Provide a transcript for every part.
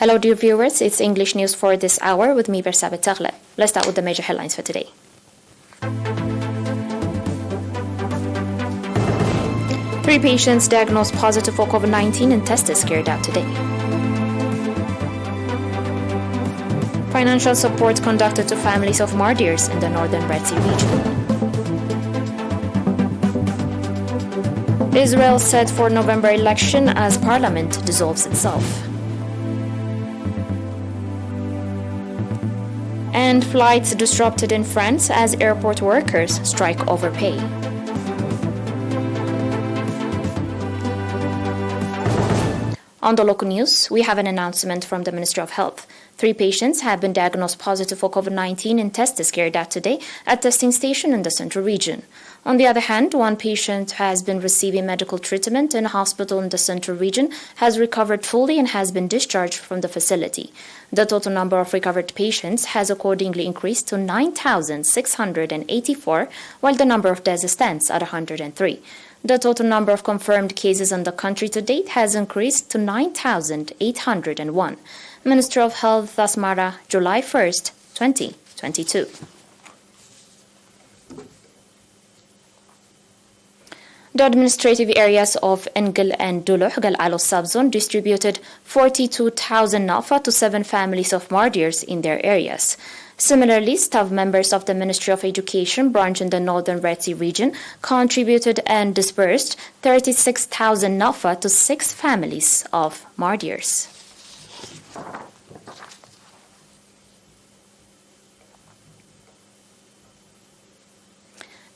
Hello dear viewers, it's English news for this hour with me, Bersabet Tagle. Let's start with the major headlines for today. 3 patients diagnosed positive for COVID-19 and tests carried out today. Financial support conducted to families of martyrs in the northern Red Sea region. Israel set for November election as parliament dissolves itself. And flights disrupted in France as airport workers strike over pay. On the local news, we have an announcement from the Ministry of Health. 3 patients have been diagnosed positive for COVID-19 and tests carried out today at testing station in the central region. On the other hand, 1 patient has been receiving medical treatment in a hospital in the central region, has recovered fully and has been discharged from the facility. The total number of recovered patients has accordingly increased to 9,684, while the number of deaths stands at 103. The total number of confirmed cases in the country to date has increased to 9,801. Minister of Health, Asmara, July 1st, 2022. The administrative areas of Engel and Duluh Galalo subzone distributed 42,000 nafa to 7 families of martyrs in their areas. Similarly, staff members of the Ministry of Education branch in the northern Red Sea region contributed and disbursed 36,000 nafa to 6 families of martyrs.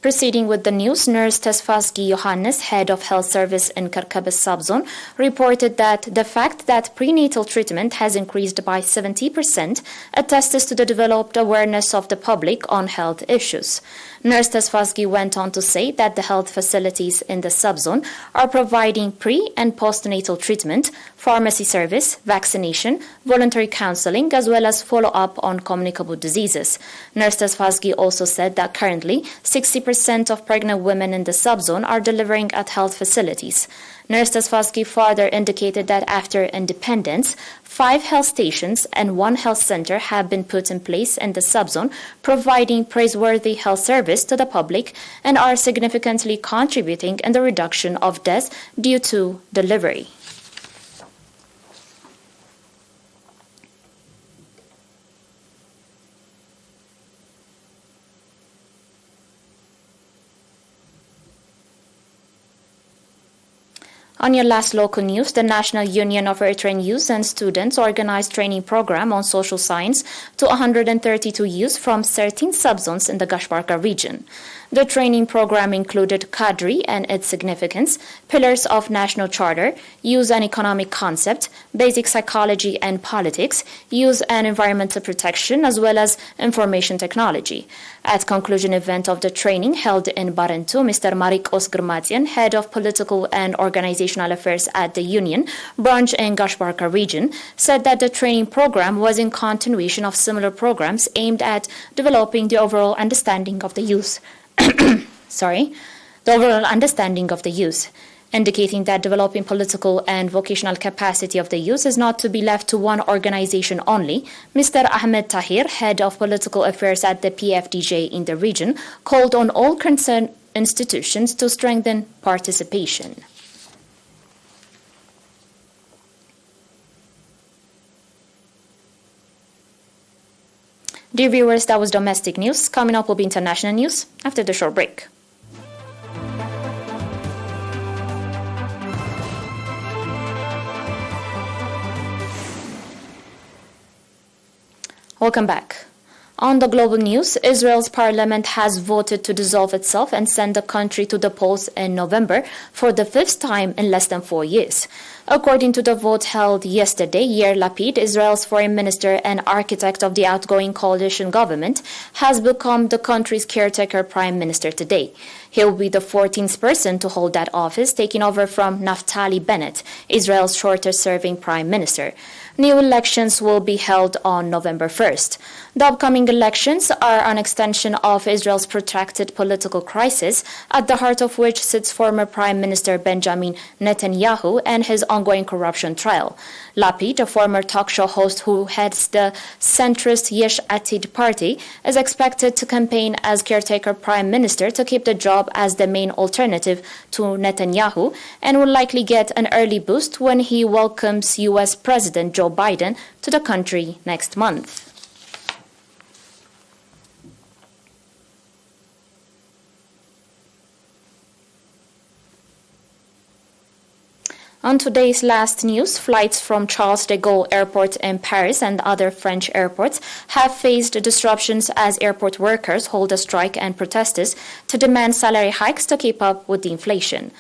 Proceeding with the news, Nurse Tesfazgi Johannes, head of health service in Karkabas subzone, reported that the fact that prenatal treatment has increased by 70% attests to the developed awareness of the public on health issues. Nurse Tesfazgi went on to say that the health facilities in the subzone are providing pre- and postnatal treatment, pharmacy service, vaccination, voluntary counseling, as well as follow-up on communicable diseases. Nurse Tesfazgi also said that currently 60% of pregnant women in the subzone are delivering at health facilities. Nurse Tesfazgi further indicated that after independence, 5 health stations and 1 health center have been put in place in the subzone, providing praiseworthy health service to the public and are significantly contributing in the reduction of deaths due to delivery. On your last local news, the National Union of Eritrean Youth and Students organized training program on social science to 132 youth from 13 subzones in the Gashbarka region. The training program included Kadri and its significance, pillars of national charter, use and economic concept, basic psychology and politics, use and environmental protection, as well as information technology. At conclusion event of the training held in Barentu, Mr. Marikos Grmatian, head of political and organizational affairs at the Union branch in Gashbarka region, said that the training program was in continuation of similar programs aimed at developing the overall understanding of the youth. Indicating that developing political and vocational capacity of the youth is not to be left to one organization only. Mr. Ahmed Tahir, head of political affairs at the PFDJ in the region, called on all concerned institutions to strengthen participation. Dear viewers, that was domestic news. Coming up will be international news after the short break. Welcome back. On the global news, Israel's parliament has voted to dissolve itself and send the country to the polls in November for the 5th time in less than 4 years. According to the vote held yesterday, Yair Lapid, Israel's foreign minister and architect of the outgoing coalition government, has become the country's caretaker prime minister today. He will be the 14th person to hold that office, taking over from Naftali Bennett, Israel's shorter-serving prime minister. New elections will be held on November 1st. The upcoming elections are an extension of Israel's protracted political crisis, at the heart of which sits former Prime Minister Benjamin Netanyahu and his ongoing corruption trial. Lapid, a former talk show host who heads the centrist Yesh Atid party, is expected to campaign as caretaker prime minister to keep the job as the main alternative to Netanyahu, and will likely get an early boost when he welcomes U.S. President Joe Biden to the country next month. On today's last news, flights from Charles de Gaulle Airport in Paris and other French airports have faced disruptions as airport workers hold a strike and protesters to demand salary hikes to keep up with the inflation.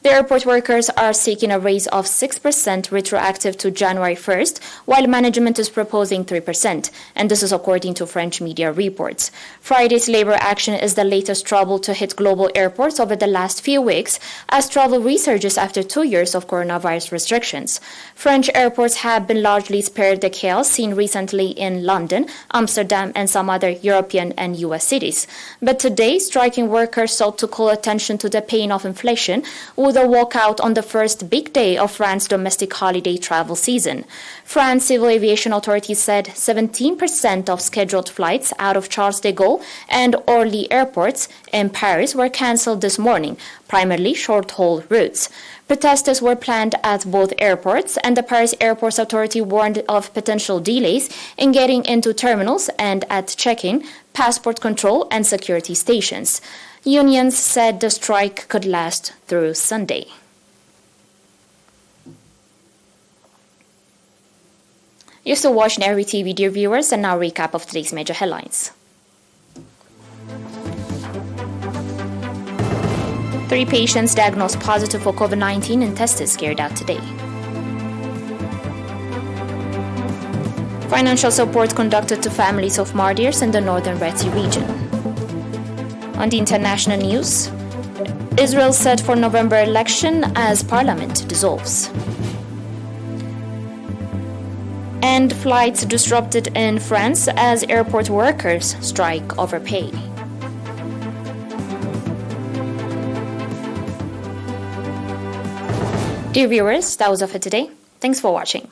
The airport workers are seeking a raise of 6% retroactive to January 1st, while management is proposing 3%, and this is according to French media reports. Friday's labor action is the latest trouble to hit global airports over the last few weeks, as travel resurges after 2 years of coronavirus restrictions. French airports have been largely spared the chaos seen recently in London, Amsterdam, and some other European and U.S. cities. But today, striking workers sought to call attention to the pain of inflation, with a walkout on the first big day of France's domestic holiday travel season. France civil aviation authorities said 17% of scheduled flights out of Charles de Gaulle and Orly airports in Paris were cancelled this morning, primarily short-haul routes. Protesters were planned at both airports, and the Paris Airports Authority warned of potential delays in getting into terminals and at check-in, passport control, and security stations. Unions said the strike could last through Sunday. You're still watching ERi-TV, dear viewers, and now a recap of today's major headlines. 3 patients diagnosed positive for COVID-19 and tested carried out today. Financial support conducted to families of martyrs in the northern Red Sea region. On the international news, Israel set for November election as parliament dissolves. And flights disrupted in France as airport workers strike over pay. Dear viewers, that was all for today. Thanks for watching.